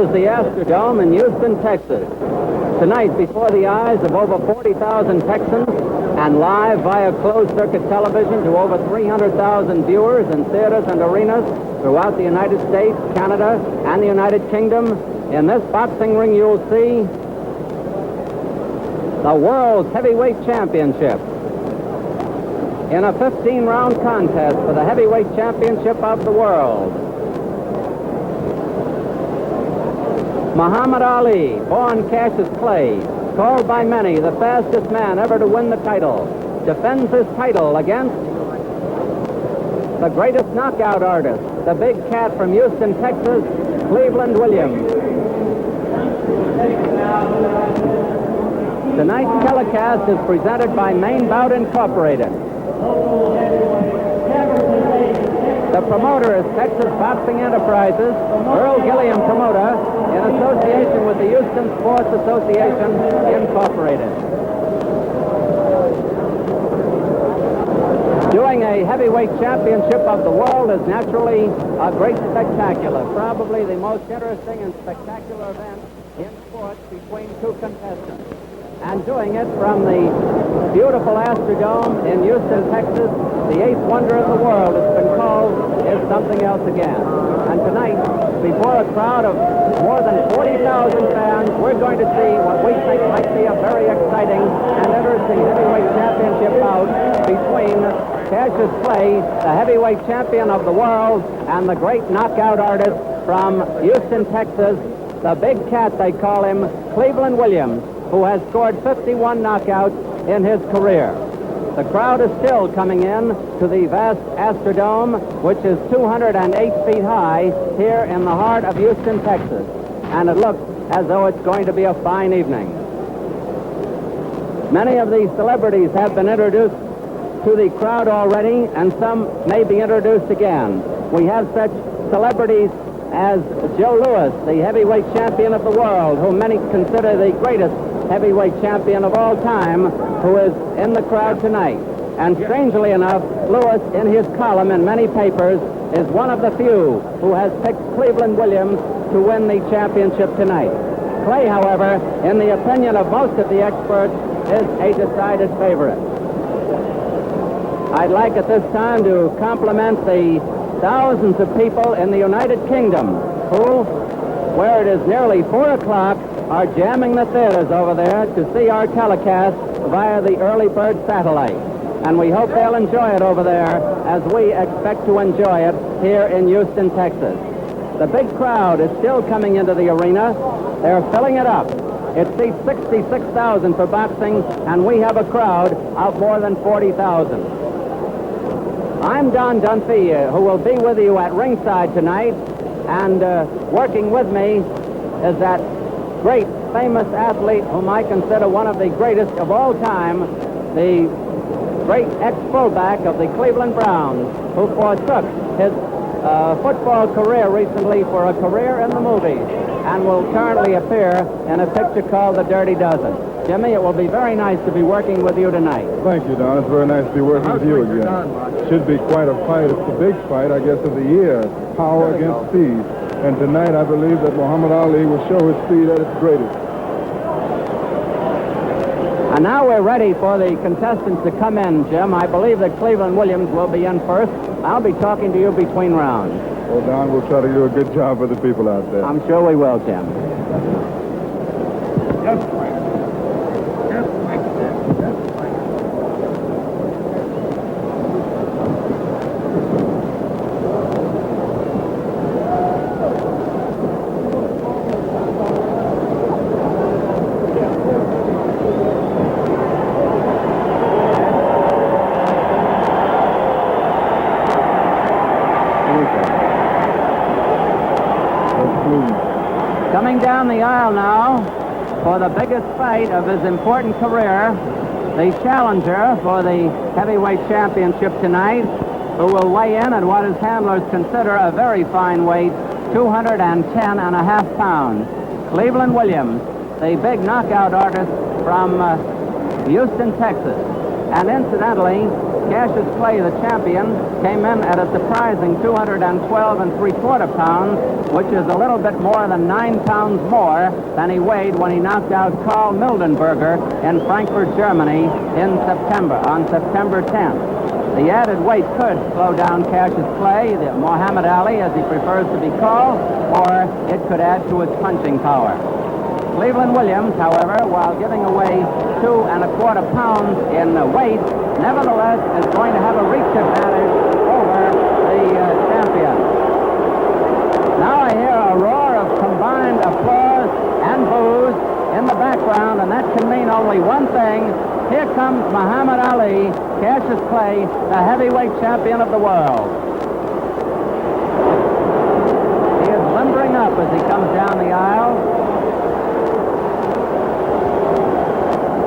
is the Astrodome in Houston, Texas. Tonight, before the eyes of over 40,000 Texans and live via closed-circuit television to over 300,000 viewers in theaters and arenas throughout the United States, Canada, and the United Kingdom, in this boxing ring you'll see the World's Heavyweight Championship in a 15-round contest for the Heavyweight Championship of the world. Muhammad Ali, born Cassius Clay, called by many the fastest man ever to win the title, defends his title against the greatest knockout artist, the big cat from Houston, Texas, Cleveland Williams. Tonight's telecast is presented by Main Bout Incorporated. The promoter is Texas Boxing Enterprises, Earl Gilliam promoter, in association with the Houston Sports Association, Incorporated. Doing a heavyweight championship of the world is naturally a great spectacular, probably the most interesting and spectacular event in sports between two contestants. And doing it from the beautiful Astrodome in Houston, Texas, the eighth wonder of the world, it's been called, is something else again. And tonight, before a crowd of more than 40,000 fans, we're going to see what we think might be a very exciting and interesting heavyweight championship bout between Cassius Clay, the heavyweight champion of the world, and the great knockout artist from Houston, Texas, the big cat, they call him, Cleveland Williams, who has scored 51 knockouts in his career. The crowd is still coming in to the vast Astrodome, which is 208 feet high here in the heart of Houston, Texas. And it looks as though it's going to be a fine evening. Many of these celebrities have been introduced to the crowd already, and some may be introduced again. We have such celebrities as Joe Louis, the heavyweight champion of the world, whom many consider the greatest heavyweight champion of all time, who is in the crowd tonight. And strangely enough, Louis, in his column in many papers, is one of the few who has picked Cleveland Williams to win the championship tonight. Clay, however, in the opinion of most of the experts, is a decided favorite. I'd like at this time to compliment the thousands of people in the United Kingdom who, where it is nearly 4 o'clock, are jamming the theaters over there to see our telecast via the early bird satellite. And we hope they'll enjoy it over there as we expect to enjoy it here in Houston, Texas. The big crowd is still coming into the arena. They're filling it up. It seats 66,000 for boxing, and we have a crowd of more than 40,000. I'm Don Dunphy, who will be with you at ringside tonight, and working with me is that great, famous athlete whom I consider one of the greatest of all time, the great ex-fullback of the Cleveland Browns, who forsook his football career recently for a career in the movies, and will currently appear in a picture called The Dirty Dozen. Jimmy, it will be very nice to be working with you tonight. Thank you, Don. It's very nice to be working with you again. Should be quite a fight. It's the big fight, I guess, of the year. Power against speed. And tonight, I believe that Muhammad Ali will show his speed at its greatest. And now we're ready for the contestants to come in, Jim. I believe that Cleveland Williams will be in first. I'll be talking to you between rounds. Well, Don, we'll try to do a good job for the people out there. I'm sure we will, Jim. Coming down the aisle now for the biggest fight of his important career, the challenger for the heavyweight championship tonight, who will weigh in at what his handlers consider a very fine weight, 210.5 pounds. Cleveland Williams, the big knockout artist from Houston, Texas. And incidentally, Cassius Clay, the champion, came in at a surprising 212 3/4 pounds, which is a little bit more than 9 pounds more than he weighed when he knocked out Karl Mildenberger in Frankfurt, Germany on September 10th. The added weight could slow down Cassius Clay, the Muhammad Ali, as he prefers to be called, or it could add to his punching power. Cleveland Williams, however, while giving away 2 1/4 pounds in weight, nevertheless is going to have a reach advantage over the champion. Now I hear a roar of combined applause and boos in the background, and that can mean only one thing. Here comes Muhammad Ali, Cassius Clay, the heavyweight champion of the world. He is limbering up as he comes down the aisle.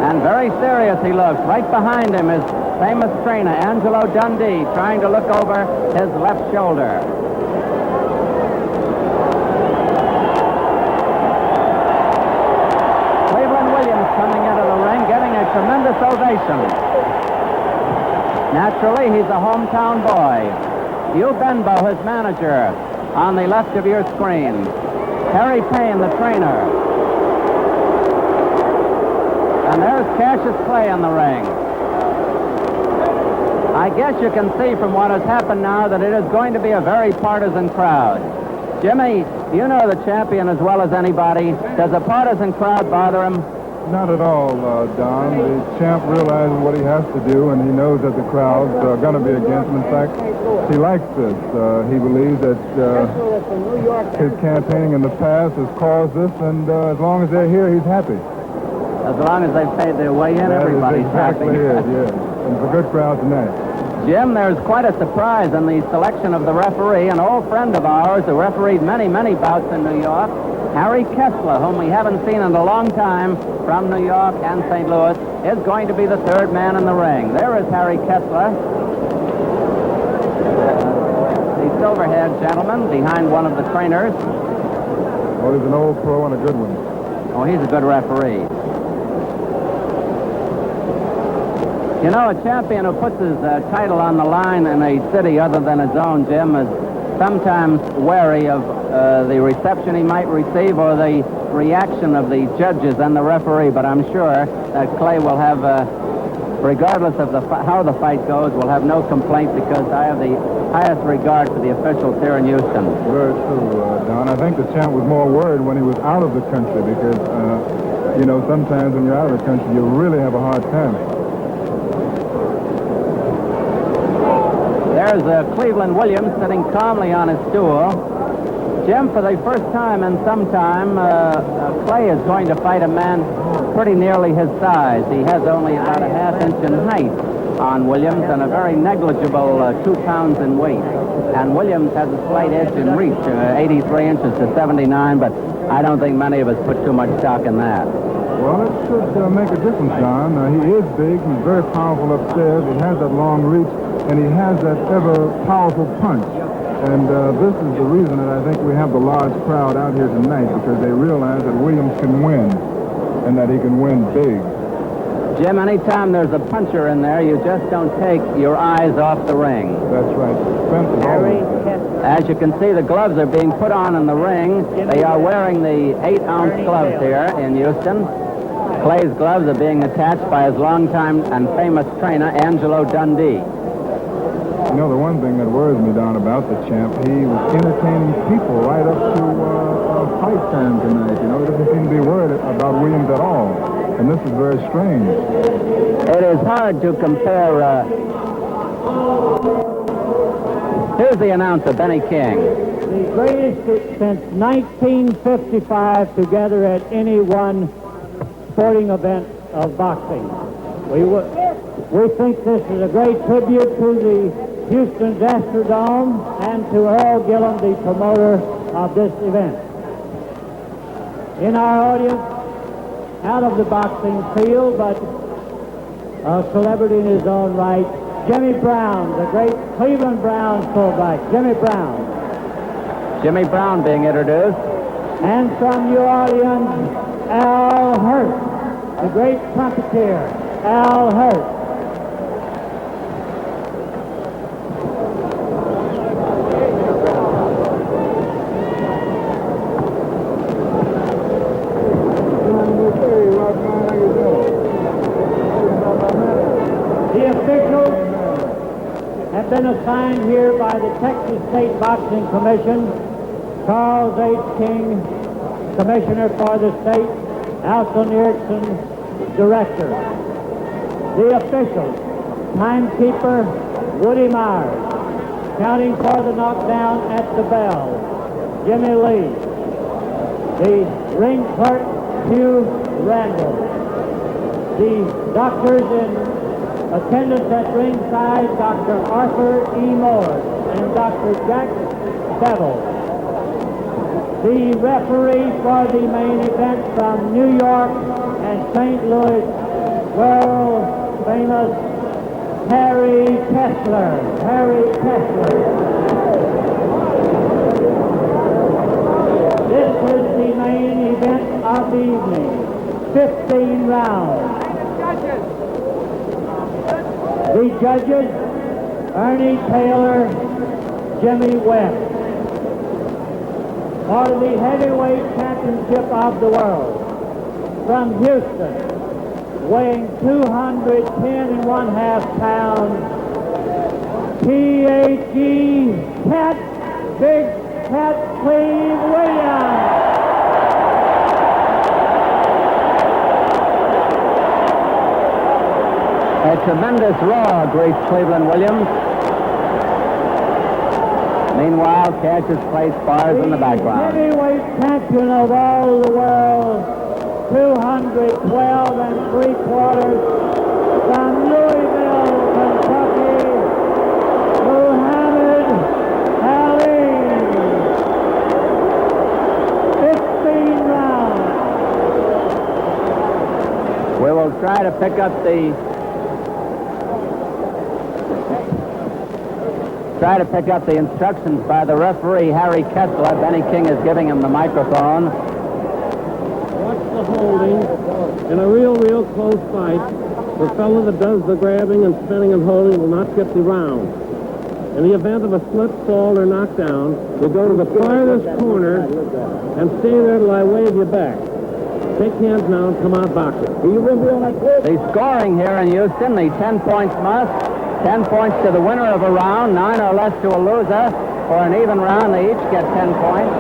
And very serious he looks. Right behind him is famous trainer Angelo Dundee, trying to look over his left shoulder. Cleveland Williams coming into the ring, getting a tremendous ovation. Naturally, he's a hometown boy. Hugh Benbow, his manager, on the left of your screen. Harry Payne, the trainer. And there's Cassius Clay in the ring. I guess you can see from what has happened now that it is going to be a very partisan crowd. Jimmy, you know the champion as well as anybody. Does a partisan crowd bother him? Not at all, Don. The champ realizes what he has to do, and he knows that the crowd's going to be against him. In fact, he likes this. He believes that his campaigning in the past has caused this, and as long as they're here, he's happy. As long as they've paid their way in, everybody's happy. Exactly it, yes. And it's a good crowd tonight. Jim, there's quite a surprise in the selection of the referee. An old friend of ours who refereed many, many bouts in New York, Harry Kessler, whom we haven't seen in a long time from New York and St. Louis, is going to be the third man in the ring. There is Harry Kessler, the silver-haired gentleman behind one of the trainers. Well, he's an old pro and a good one. Oh, he's a good referee. You know, a champion who puts his title on the line in a city other than his own, Jim, is sometimes wary of the reception he might receive or the reaction of the judges and the referee. But I'm sure that Clay will have, regardless of how the fight goes, will have no complaint because I have the highest regard for the officials here in Houston. Very true, Don. I think the champ was more worried when he was out of the country because, you know, sometimes when you're out of the country, you really have a hard time. There's Cleveland Williams sitting calmly on his stool. Jim, for the first time in some time, Clay is going to fight a man pretty nearly his size. He has only about a half-inch in height on Williams and a very negligible 2 pounds in weight. And Williams has a slight edge in reach, 83 inches to 79, but I don't think many of us put too much stock in that. Well, it should make a difference, Don. He is big, he's very powerful upstairs, he has that long reach, and he has that ever-powerful punch. And this is the reason that I think we have the large crowd out here tonight, because they realize that Williams can win, and that he can win big. Jim, anytime there's a puncher in there, you just don't take your eyes off the ring. That's right. As you can see, the gloves are being put on in the ring. They are wearing the 8-ounce gloves here in Houston. Clay's gloves are being attached by his longtime and famous trainer, Angelo Dundee. You know, the one thing that worries me, Don, about the champ, he was entertaining people right up to fight time tonight. You know, he doesn't seem to be worried about Williams at all. And this is very strange. It is hard to compare. Here's the announcer, Benny King. The greatest since 1955 together at any one sporting event of boxing. We think this is a great tribute to the Houston Astrodome and to Earl Gillum, the promoter of this event. In our audience, out of the boxing field, but a celebrity in his own right, Jimmy Brown, the great Cleveland Browns fullback, Jimmy Brown. Jimmy Brown being introduced. And from New Orleans, Al Hurst, the great trumpeter, Al Hurst. been assigned here by the Texas State Boxing Commission. Charles H. King, Commissioner for the state. Alson Erickson, Director. The officials, timekeeper Woody Myers. Counting for the knockdown at the bell, Jimmy Lee. The ring clerk, Hugh Randall. The doctors in attendance at ringside, Dr. Arthur E. Morris and Dr. Jack Bevel. The referee for the main event from New York and St. Louis, world famous Harry Kessler. Harry Kessler. This is the main event of the evening. 15 rounds. The judges, Ernie Taylor, Jimmy West. For the heavyweight championship of the world, from Houston, weighing 210 1/2 pounds, P.A.G. Cat, Big Cat Cleve Williams. A tremendous roar greets Cleveland Williams. Meanwhile, Cassius plays spars in the background. Heavyweight champion of all the world, 212 3/4 from Louisville, Kentucky, Muhammad Ali. 15 rounds. We will try to pick up the instructions by the referee, Harry Kessler. Benny King is giving him the microphone. Watch the holding. In a real close fight, the fellow that does the grabbing and spinning and holding will not get the round. In the event of a slip, fall, or knockdown, you go to the farthest corner and stay there till I wave you back. Shake hands now and come out boxing. The scoring here in Houston, the 10 points must. 10 points to the winner of a round, 9 or less to a loser. For an even round, they each get 10 points.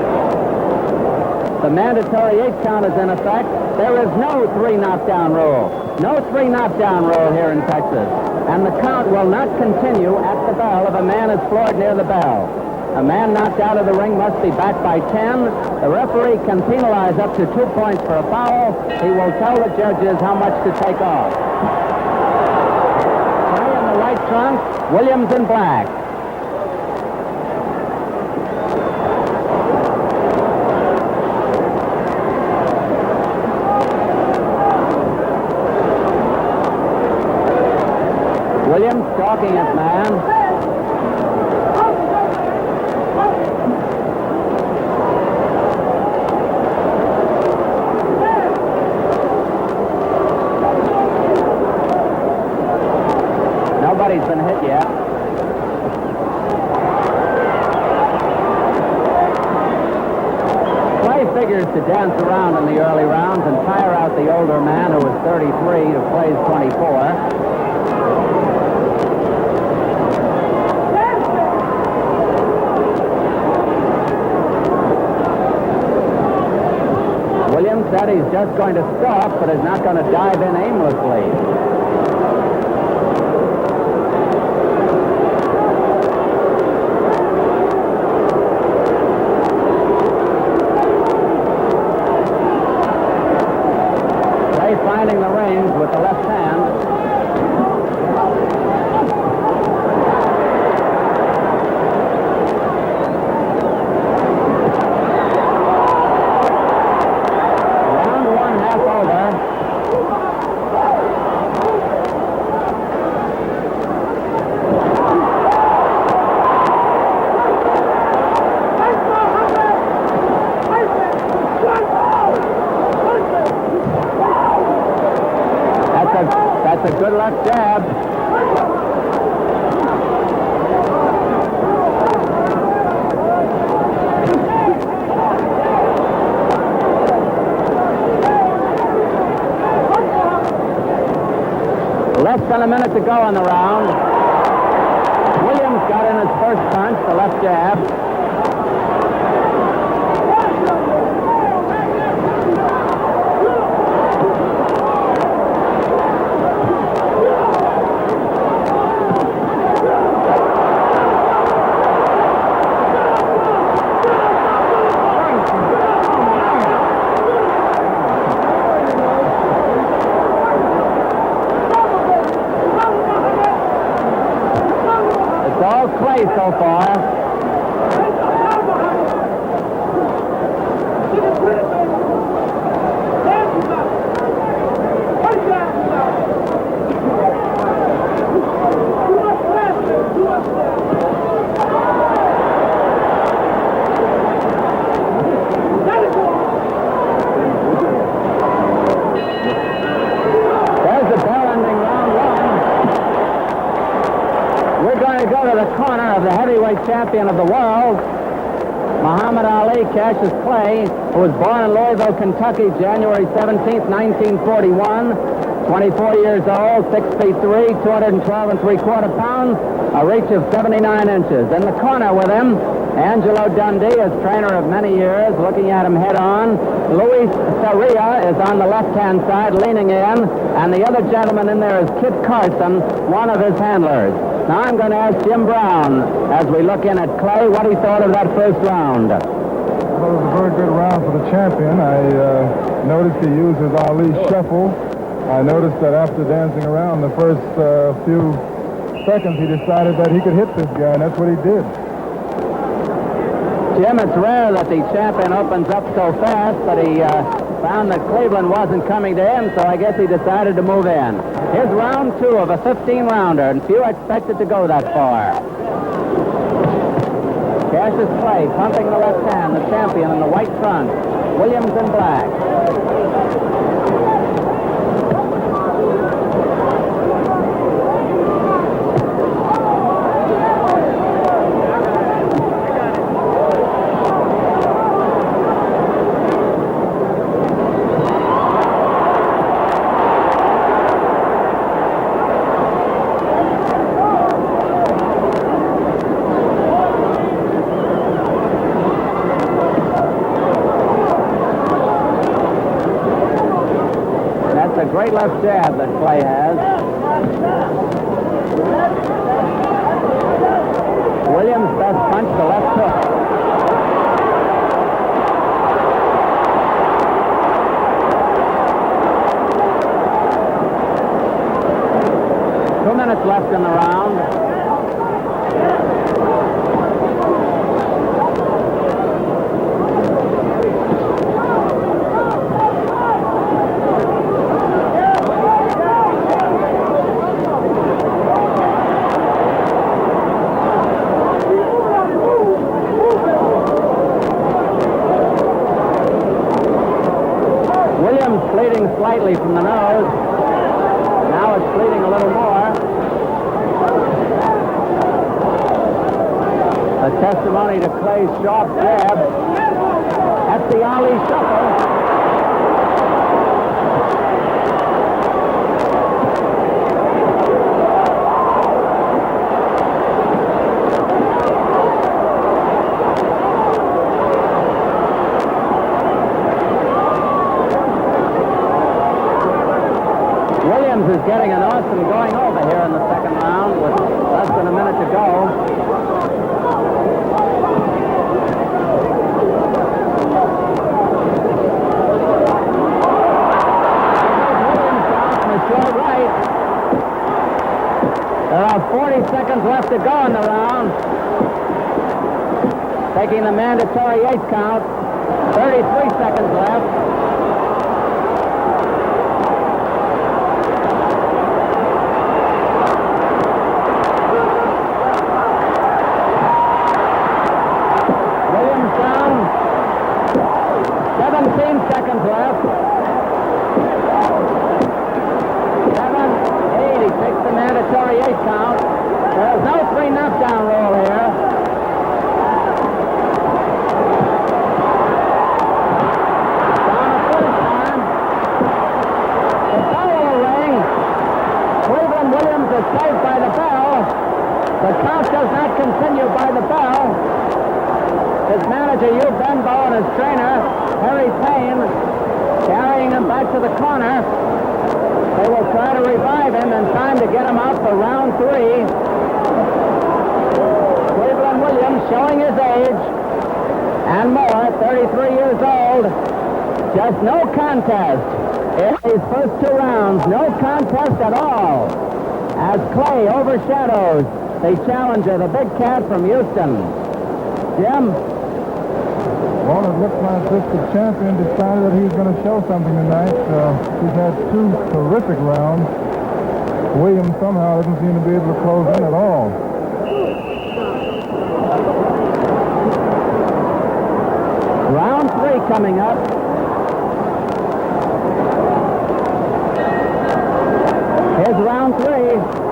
The mandatory 8 count is in effect. There is no 3 knockdown rule. No 3 knockdown rule here in Texas. And the count will not continue at the bell if a man is floored near the bell. A man knocked out of the ring must be back by 10. The referee can penalize up to 2 points for a foul. He will tell the judges how much to take off. Trunks, Williams in black. Williams stalking his man. Nobody's been hit yet. Clay figures to dance around in the early rounds and tire out the older man who is 33 who plays 24. Williams said he's just going to stop, but is not going to dive in aimlessly. Finding the range with the left hand. Round 1 half over. That's a good left jab. Less than a minute to go in the round. Williams got first punch, the left jab. Clay so far. There's the bell ending round one. We're going to go to the corner of the heavyweight champion of the world, Muhammad Ali Cassius Clay, who was born in Louisville, Kentucky, January 17th, 1941, 24 years old, 6 feet 3, 212 and 3/4 pounds, a reach of 79 inches. In the corner with him, Angelo Dundee, his trainer of many years, looking at him head on. Luis Sarria is on the left-hand side, leaning in, and the other gentleman in there is Kid Carson, one of his handlers. Now I'm going to ask Jim Brown, as we look in at Clay, what he thought of that first round. Well, it was a very good round for the champion. I noticed he used his Ali shuffle. I noticed that after dancing around the first few seconds, he decided that he could hit this guy, and that's what he did. Jim, it's rare that the champion opens up so fast, but he found that Cleveland wasn't coming to him, so I guess he decided to move in. Here's round two of a 15-rounder, and few expected to go that far. Cassius Clay pumping the left hand, the champion in the white trunks. Williams in black. Great left jab that Clay has. Williams' best punch, the left hook. Two minutes left in the round. Bleeding slightly from the nose. Now it's bleeding a little more. A testimony to Clay's sharp jab. That's the Ali shuffle. Williams is getting an awesome going over here in the second round with less than a minute to go. There are 40 seconds left to go in the round. Taking the mandatory 8 count. 33 seconds left. Williams down. 17 seconds left. 7, 8. He takes the mandatory 8 count. There's no 3 knockdown roll here. Down to finish time. The bell will ring. Cleveland Williams is saved by the bell. The count does not continue by His manager, Hugh Benbow, and his trainer, Harry Payne, carrying him back to the corner. They will try to revive him in time to get him out for round 3. Cleveland Williams showing his age and more, 33 years old. Just no contest in these first 2 rounds. No contest at all as Clay overshadows the challenger, the big cat from Houston. Jim? Well, it looks like this the champion decided that he was going to show something tonight. He's had 2 terrific rounds. Williams somehow doesn't seem to be able to close in at all. Round 3 coming up. Here's round 3.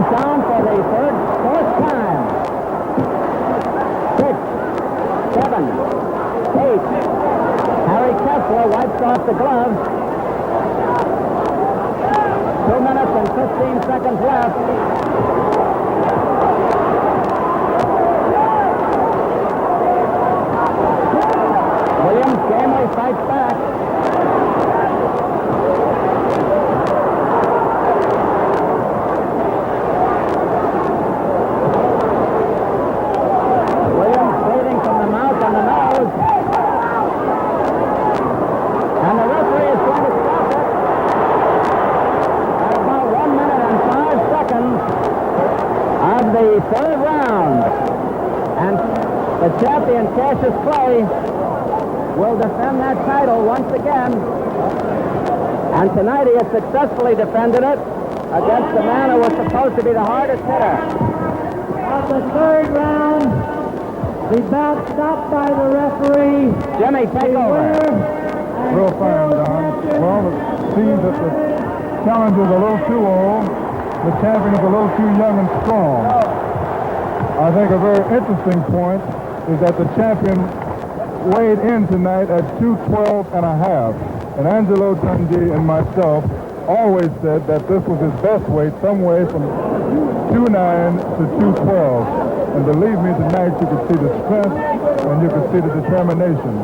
Down for the 4th time. 6, 7, 8. Harry Kessler wipes off the gloves. 2 minutes and 15 seconds left. Williams gamely fights back. The 3rd round, and the champion Cassius Clay will defend that title once again, and tonight he has successfully defended it against the man who was supposed to be the hardest hitter. At the 3rd round, the bout stopped by the referee. Jimmy, take over. Real fine, Don. Well, it seems that the challenger's a little too old. The champion is a little too young and strong. I think a very interesting point is that the champion weighed in tonight at 212 and a half. And Angelo Dundee and myself always said that this was his best weight, somewhere from 2.9 to 212. And believe me, tonight you could see the strength and you could see the determination.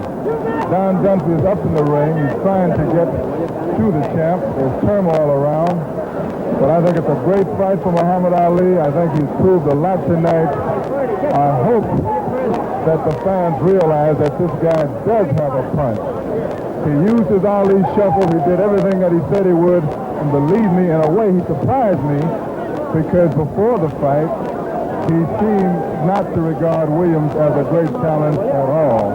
Don Dunphy is up in the ring. He's trying to get to the champ. There's turmoil around. But I think it's a great fight for Muhammad Ali. I think he's proved a lot tonight. I hope that the fans realize that this guy does have a punch. He used his Ali shuffle. He did everything that he said he would. And believe me, in a way, he surprised me because before the fight, he seemed not to regard Williams as a great challenge at all.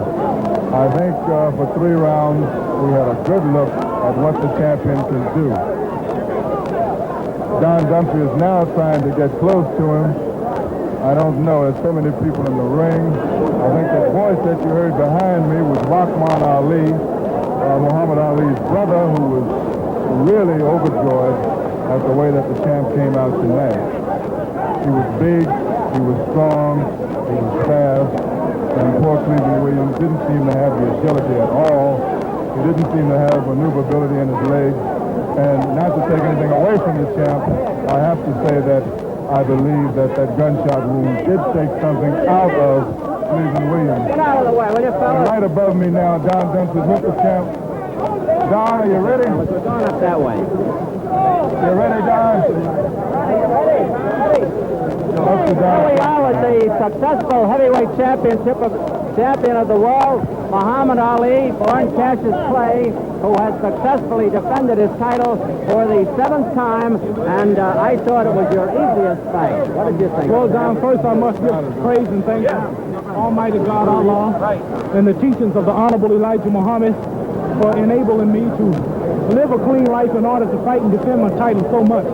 I think for 3 rounds, we had a good look at what the champion can do. Don Dunphy is now trying to get close to him. I don't know. There's so many people in the ring. I think the voice that you heard behind me was Rahman Ali, Muhammad Ali's brother, who was really overjoyed at the way that the champ came out tonight. He was big, he was strong, he was fast, and poor Cleveland Williams didn't seem to have the agility at all. He didn't seem to have maneuverability in his legs. And not to take anything away from the champ, I have to say that I believe that that gunshot wound did take something out of Cleveland Williams. Get out of the way, will you, fellas? Right above me now, Don Dunphy with the champ. Don, are you ready? We're going up that way. You ready, Don? Up to Don. Here we are with the successful heavyweight champion of the world, Muhammad Ali, born Cassius Clay, who has successfully defended his title for the 7th time, and I thought it was your easiest fight. What did you think? Well, Don, first I must give praise and thanks to Almighty God Allah and the teachings of the Honorable Elijah Muhammad for enabling me to live a clean life in order to fight and defend my title so much.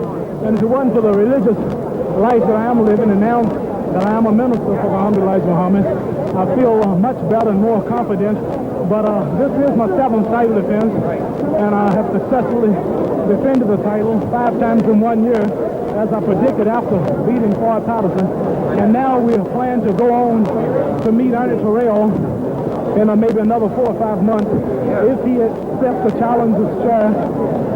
And if it wasn't for the religious life that I am living, and now that I am a minister for the Honorable Elijah Muhammad, I feel much better and more confident. But this is my 7th title defense, and I have successfully defended the title 5 times in 1 year, as I predicted after beating Floyd Patterson. And now we plan to go on to meet Ernie Terrell in maybe another 4 or 5 months if he accepts the challenge of Strath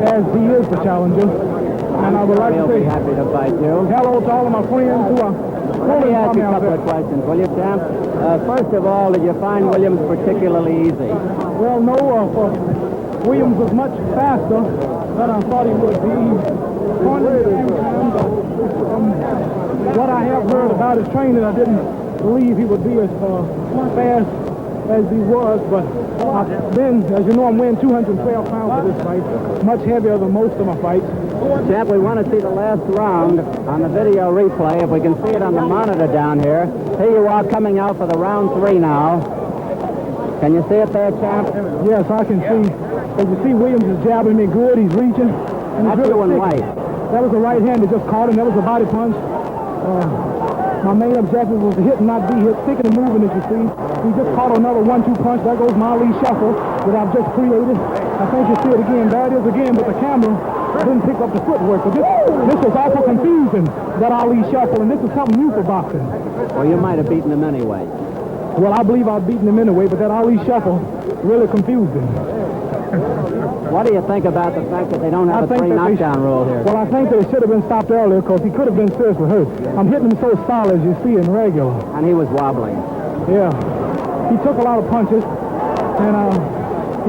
as he is the challenger. And I would like to He'll say be happy to fight you. hello to all of my friends who are Let me pulling ask for me you a out couple there. of questions, will you, Champ? First of all, did you find Williams particularly easy? Well, no, Williams was much faster than I thought he would be. What I have heard about his training, I didn't believe he would be as fast as he was, but then, as you know, I'm weighing 212 pounds for this fight, much heavier than most of my fights. Champ, we want to see the last round on the video replay. If we can see it on the monitor down here. Here you are coming out for the round 3 now. Can you see it there, Champ? Yes, I can see. As you see, Williams is jabbing me good. He's reaching. And he's That's really doing thick. right. That was a right hand that just caught him. That was a body punch. My main objective was to hit and not be hit. Sticking and moving, as you see. He just caught another 1-2 punch. There goes my Ali shuffle that I've just created. I think you see it again. There it is again, but the camera didn't pick up the footwork. But this was awful confusing, that Ali shuffle, and this is something new for boxing. Well, you might have beaten him anyway. Well, I believe I've beaten him anyway, but that Ali shuffle really confused him. What do you think about the fact that they don't have a think 3 that they knockdown rule here? Well, I think that it should have been stopped earlier because he could have been seriously hurt. I'm hitting him so solid, as you see, in regular. And he was wobbling. Yeah. He took a lot of punches, and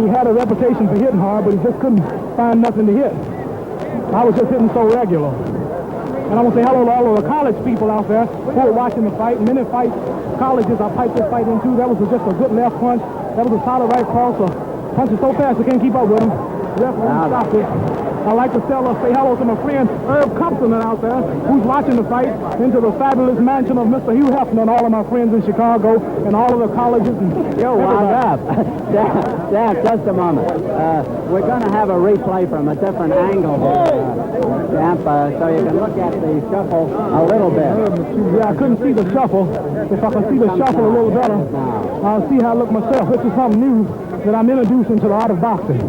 he had a reputation for hitting hard, but he just couldn't find nothing to hit. I was just hitting so regular. And I want to say hello to all of the college people out there who are watching the fight. Many colleges I piped this fight into. That was just a good left punch. That was a solid right cross. Punches so fast I can't keep up with him. Referee stopped it. I'd like to say hello to my friend Herb Compton out there, who's watching the fight, into the fabulous mansion of Mr. Hugh Hefner, and all of my friends in Chicago, and all of the colleges. And You're wound up. Dad, just a moment. We're going to have a replay from a different angle here, Champ, so you can look at the shuffle a little bit. Yeah, I couldn't see the shuffle. If I can see the shuffle a little better, I'll see how I look myself. This is something new that I'm introducing to the art of boxing.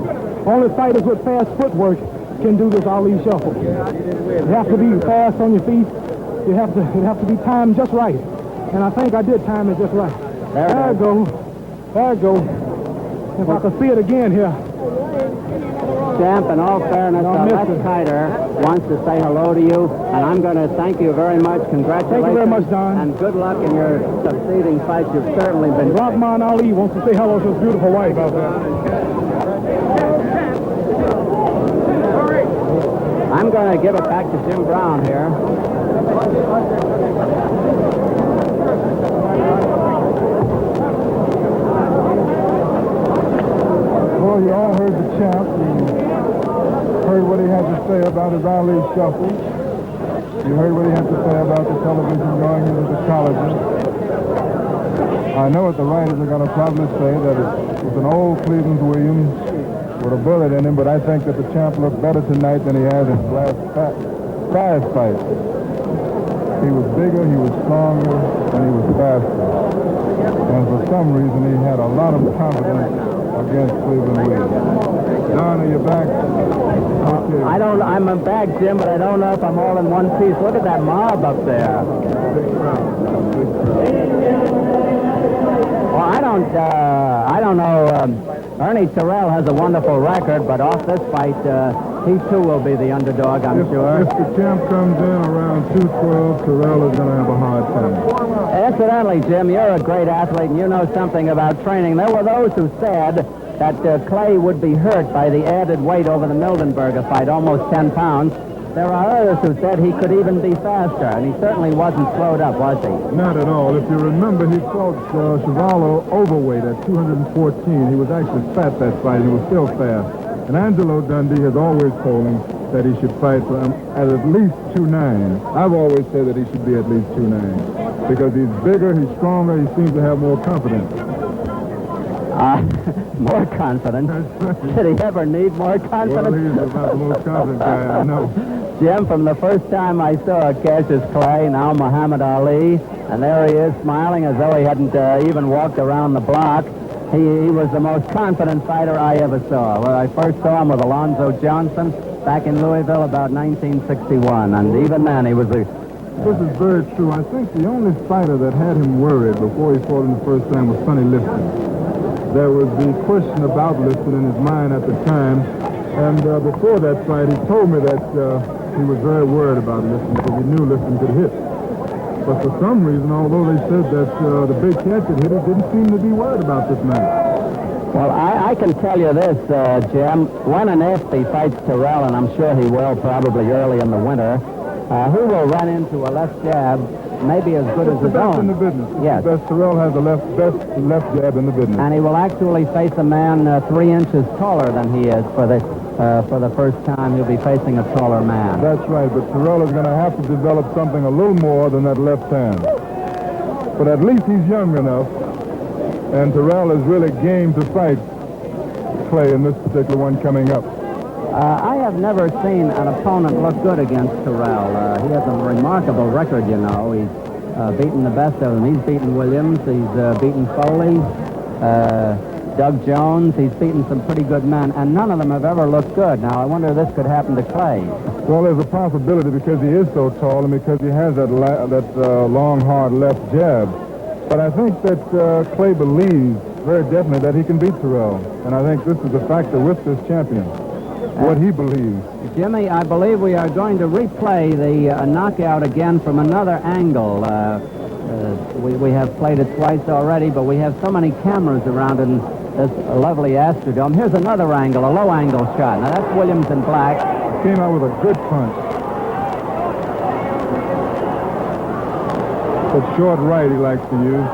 Only fighters with fast footwork can do this Ali shuffle. You have to be fast on your feet. You have to be timed just right. And I think I did time it just right. There I go. There I go. If I could see it again here. Champ, in all fairness, Les Kiter wants to say hello to you, and I'm going to thank you very much. Congratulations. Thank you very much, Don. And good luck in your succeeding fights. You've certainly been great. Rahman Ali wants to say hello to his beautiful wife out there. I'm going to give it back to Jim Brown here. Well, you all heard the champ. You heard what he had to say about his Ali shuffle. You heard what he had to say about the television going into the colleges. I know what the writers are going to probably say, that it's an old Cleveland Williams with a bullet in him, but I think that the champ looked better tonight than he has in his last 5 fights. He was bigger, he was stronger, and he was faster. And for some reason, he had a lot of confidence against Cleveland Williams. Don, are you back? Okay. I'm back, Jim, but I don't know if I'm all in one piece. Look at that mob up there. Big crowd. Big crowd. Well, I don't know. Ernie Terrell has a wonderful record, but off this fight, he too will be the underdog, I'm sure. If the champ comes in around 212, Terrell is going to have a hard time. Incidentally, Jim, you're a great athlete, and you know something about training. There were those who said that Clay would be hurt by the added weight over the Mildenberger fight, almost 10 pounds. There are others who said he could even be faster, and he certainly wasn't slowed up, was he? Not at all. If you remember, he fought Chuvalo overweight at 214. He was actually fat that fight, and he was still fast. And Angelo Dundee has always told him that he should fight for him at least 2'9". I've always said that he should be at least 2'9", because he's bigger, he's stronger, he seems to have more confidence. More confidence? Did he ever need more confidence? Well, he's about the most confident guy I know. Jim, from the first time I saw Cassius Clay, now Muhammad Ali, and there he is smiling as though he hadn't even walked around the block. He was the most confident fighter I ever saw. When I first saw him with Alonzo Johnson, back in Louisville about 1961, and even then he was a... This is very true. I think the only fighter that had him worried before he fought him the first time was Sonny Liston. There was the question about Liston in his mind at the time, and before that fight, he told me that he was very worried about Liston because he knew Liston could hit. But for some reason, although they said that the big cat could hit, he didn't seem to be worried about this man. Well, I can tell you this, Jim. When and if he fights Terrell, and I'm sure he will probably early in the winter, who will run into a left jab maybe as good as his Best in own. the business. Yes. Best Terrell has the best left jab in the business. And he will actually face a man 3 inches taller than he is for the first time. He'll be facing a taller man. That's right, but Terrell is going to have to develop something a little more than that left hand. But at least he's young enough, and Terrell is really game to fight Clay in this particular one coming up. I have never seen an opponent look good against Terrell. He has a remarkable record, you know. He's beaten the best of them. He's beaten Williams. He's beaten Foley, Doug Jones. He's beaten some pretty good men, and none of them have ever looked good. Now, I wonder if this could happen to Clay. Well, there's a possibility because he is so tall and because he has that long, hard left jab. But I think that Clay believes very definitely that he can beat Terrell, and I think this is a factor with this champion. What he believes. Jimmy, I believe we are going to replay the knockout again from another angle. We have played it twice already, but we have so many cameras around in this lovely Astrodome. Here's another angle, a low-angle shot. Now, that's Williams in black. Came out with a good punch. But short right he likes to use.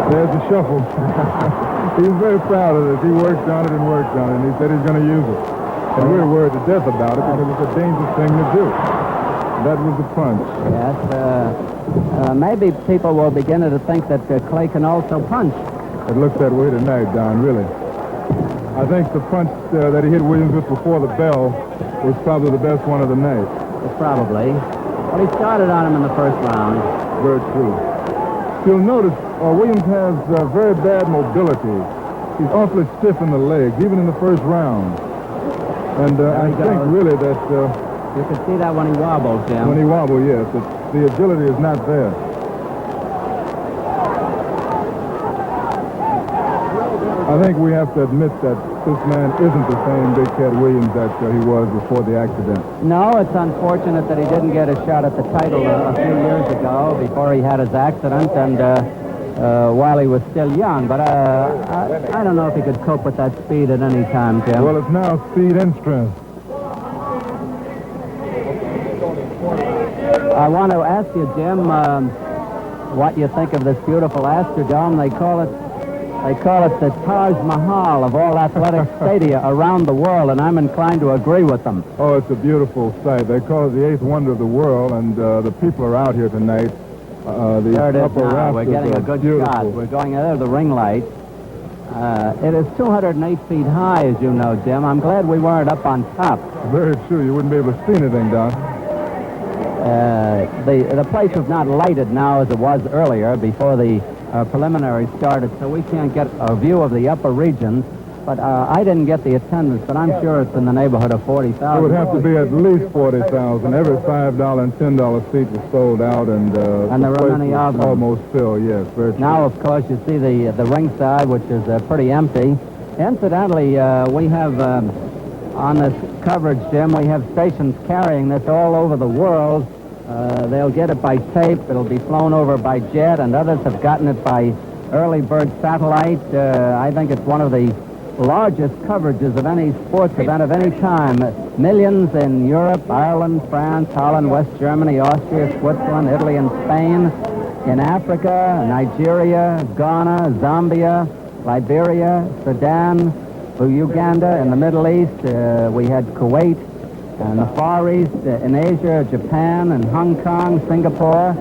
There's the shuffle. He's very proud of this. He worked on it and worked on it, and he said he's going to use it. And we're worried to death about it because it's a dangerous thing to do. That was the punch. Yes. Maybe people will begin to think that Clay can also punch. It looks that way tonight, Don, really. I think the punch that he hit Williams with before the bell was probably the best one of the night. Probably. Well, he started on him in the first round. Very true. You'll notice Williams has very bad mobility. He's awfully stiff in the legs, even in the first round. And I think really that... you can see that when he wobbles, Jim. When he wobbles, yes. The agility is not there. I think we have to admit that this man isn't the same Big Cat Williams that he was before the accident. No, it's unfortunate that he didn't get a shot at the title a few years ago before he had his accident and while he was still young. But I don't know if he could cope with that speed at any time, Jim. Well, it's now speed and strength. I want to ask you, Jim, what you think of this beautiful Astrodome. They call it the Taj Mahal of all athletic stadia around the world, and I'm inclined to agree with them. Oh, it's a beautiful sight. They call it the eighth wonder of the world, and the people are out here tonight. There it is now. We're getting a good shot. We're going under the ring light. It is 208 feet high, as you know, Jim. I'm glad we weren't up on top. Very true. You wouldn't be able to see anything, Don. The place is not lighted now as it was earlier before the preliminary started, so we can't get a view of the upper regions. But I didn't get the attendance, but I'm sure it's in the neighborhood of 40,000. It would have to be at least 40,000. Every $5 and $10 seat was sold out, and there were many of them. Almost filled, yes. Very true. Now, of course, you see the ringside, which is pretty empty. Incidentally, we have on this coverage, Jim, we have stations carrying this all over the world. They'll get it by tape. It'll be flown over by jet, and others have gotten it by early bird satellite. I think it's one of the largest coverages of any sports event of any time. Millions in Europe, Ireland, France, Holland, West Germany, Austria, Switzerland, Italy, and Spain. In Africa, Nigeria, Ghana, Zambia, Liberia, Sudan, Uganda. In the Middle East, we had Kuwait. In the Far East, in Asia, Japan, and Hong Kong, Singapore,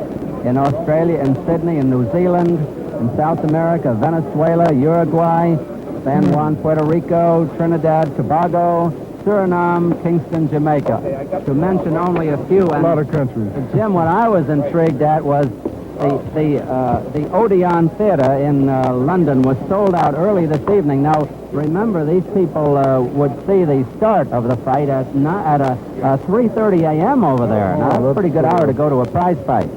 in Australia, in Sydney, in New Zealand, in South America, Venezuela, Uruguay, San Juan, Puerto Rico, Trinidad, Tobago, Suriname, Kingston, Jamaica, to mention only a few. A lot of countries. Jim, what I was intrigued at was the Odeon Theater in London was sold out early this evening. Now, remember, these people would see the start of the fight at 3:30 a.m. over there. Now, that's a pretty good hour to go to a prize fight.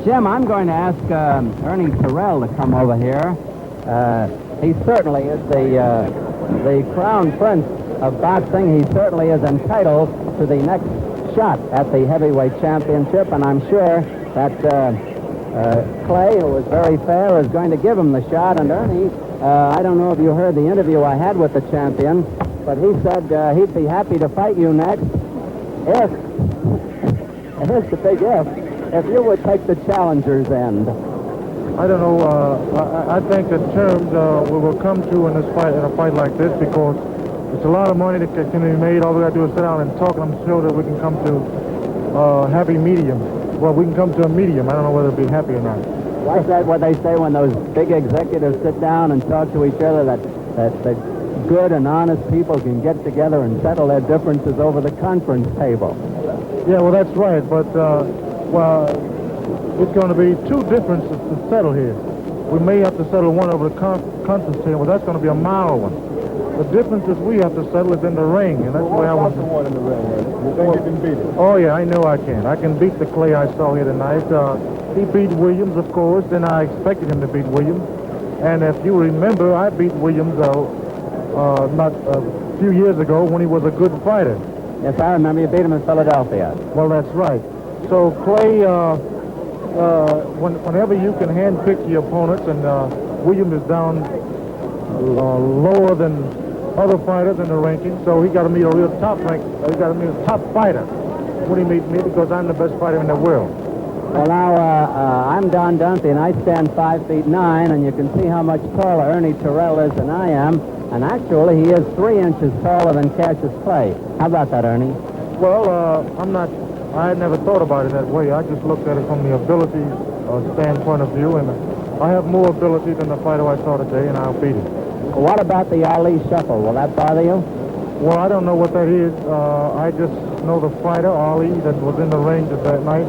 Jim, I'm going to ask Ernie Terrell to come over here. He certainly is the crown prince of boxing. He certainly is entitled to the next shot at the heavyweight championship, and I'm sure that Clay, who is very fair, is going to give him the shot. And Ernie, I don't know if you heard the interview I had with the champion, but he said he'd be happy to fight you next if, and here's the big if you would take the challenger's end. I don't know. I think the terms we will come to in a fight like this, because it's a lot of money that can be made. All we got to do is sit down and talk, and I'm sure that we can come to happy medium. Well, we can come to a medium. I don't know whether it'll be happy or not. Why is that what they say when those big executives sit down and talk to each other, that good and honest people can get together and settle their differences over the conference table? Yeah, well, that's right. But, it's going to be two differences to settle here. We may have to settle one over the conference table. That's going to be a mild one. The differences we have to settle is in the ring, and that's where I was. The one in the ring, you think you can beat it? Oh yeah, I know I can. I can beat the Clay I saw here tonight. He beat Williams, of course, and I expected him to beat Williams. And if you remember, I beat Williams not a few years ago when he was a good fighter. Yes, I remember. You beat him in Philadelphia. Well, that's right. So Clay, whenever you can handpick your opponents, and Williams is down lower than other fighters in the ranking, so he got to meet a real top rank. He got to meet a top fighter when he meets me, because I'm the best fighter in the world. Well, now, I'm Don Dunphy, and I stand 5'9", and you can see how much taller Ernie Terrell is than I am. And actually, he is 3 inches taller than Cassius Clay. How about that, Ernie? Well, I had never thought about it that way. I just looked at it from the ability standpoint of view, and I have more ability than the fighter I saw today, and I'll beat him. Well, what about the Ali shuffle? Will that bother you? Well, I don't know what that is. I just know the fighter, Ali, that was in the ring that night.